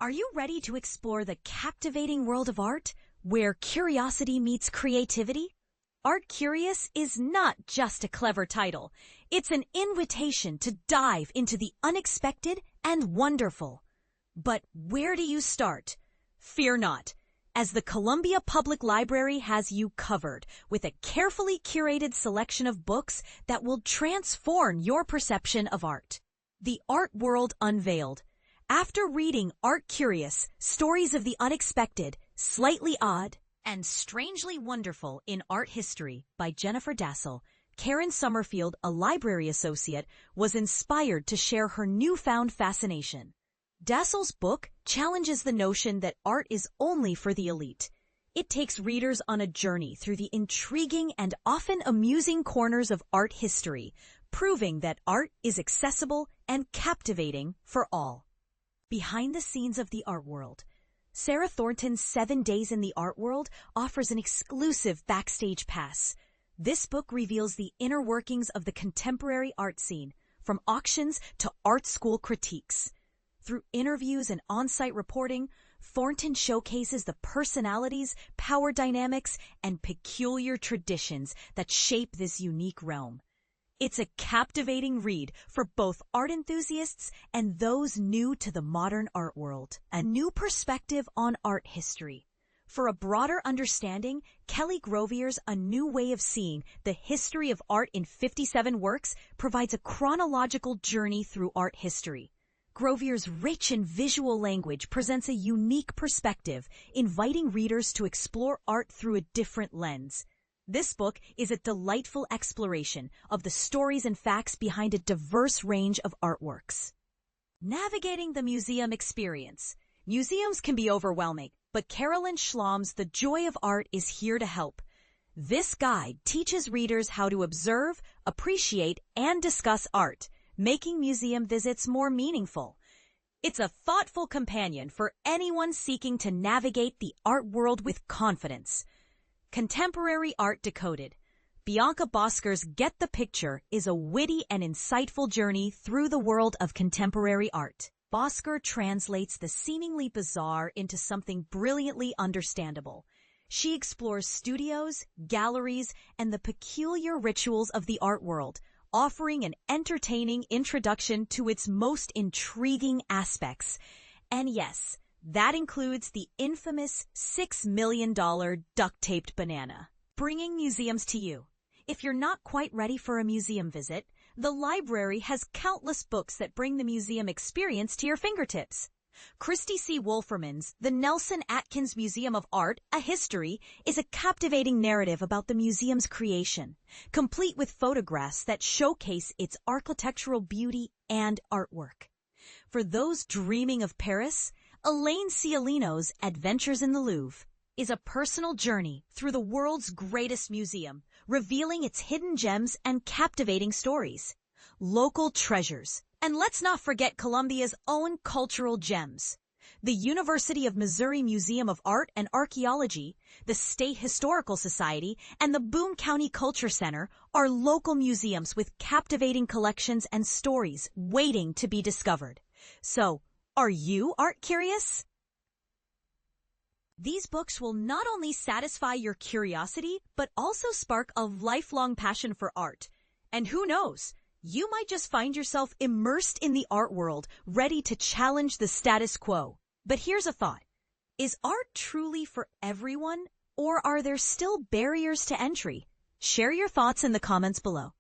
Are you ready to explore the captivating world of art, where curiosity meets creativity? Artcurious is not just a clever title. It's an invitation to dive into the unexpected and wonderful. But where do you start? Fear not, as the Columbia Public Library has you covered with a carefully curated selection of books that will transform your perception of art. The Art World Unveiled. After reading Artcurious, Stories of the Unexpected, Slightly Odd, and Strangely Wonderful in Art History by Jennifer Dasal, Karen Summerfield, a library associate, was inspired to share her newfound fascination. Dasal's book challenges the notion that art is only for the elite. It takes readers on a journey through the intriguing and often amusing corners of art history, proving that art is accessible and captivating for all. Behind the scenes of the art world, Sarah Thornton's 7 Days in the Art World offers an exclusive backstage pass. This book reveals the inner workings of the contemporary art scene, from auctions to art school critiques. Through interviews and on-site reporting, Thornton showcases the personalities, power dynamics, and peculiar traditions that shape this unique realm. It's a captivating read for both art enthusiasts and those new to the modern art world. A new perspective on art history. For a broader understanding, Kelly Grovier's A New Way of Seeing the History of Art in 57 Works provides a chronological journey through art history. Grovier's rich and visual language presents a unique perspective, inviting readers to explore art through a different lens. This book is a delightful exploration of the stories and facts behind a diverse range of artworks. Navigating the museum experience. Museums can be overwhelming, but Carolyn Schlom's The Joy of Art is here to help. This guide teaches readers how to observe, appreciate, and discuss art, making museum visits more meaningful. It's a thoughtful companion for anyone seeking to navigate the art world with confidence. Contemporary Art Decoded. Bianca Bosker's Get the Picture is a witty and insightful journey through the world of contemporary art. Bosker translates the seemingly bizarre into something brilliantly understandable. She explores studios, galleries, and the peculiar rituals of the art world, offering an entertaining introduction to its most intriguing aspects. And yes, that includes the infamous $6 million duct-taped banana. Bringing museums to you. If you're not quite ready for a museum visit, the library has countless books that bring the museum experience to your fingertips. Christy C. Wolferman's The Nelson Atkins Museum of Art, A History, is a captivating narrative about the museum's creation, complete with photographs that showcase its architectural beauty and artwork. For those dreaming of Paris, Elaine Cialino's Adventures in the Louvre is a personal journey through the world's greatest museum, revealing its hidden gems and captivating stories. Local treasures. And let's not forget Columbia's own cultural gems. The University of Missouri Museum of Art and Archaeology, the State Historical Society, and the Boone County Culture Center are local museums with captivating collections and stories waiting to be discovered. So, are you art curious? These books will not only satisfy your curiosity, but also spark a lifelong passion for art. And who knows, you might just find yourself immersed in the art world, ready to challenge the status quo. But here's a thought. Is art truly for everyone, or are there still barriers to entry? Share your thoughts in the comments below.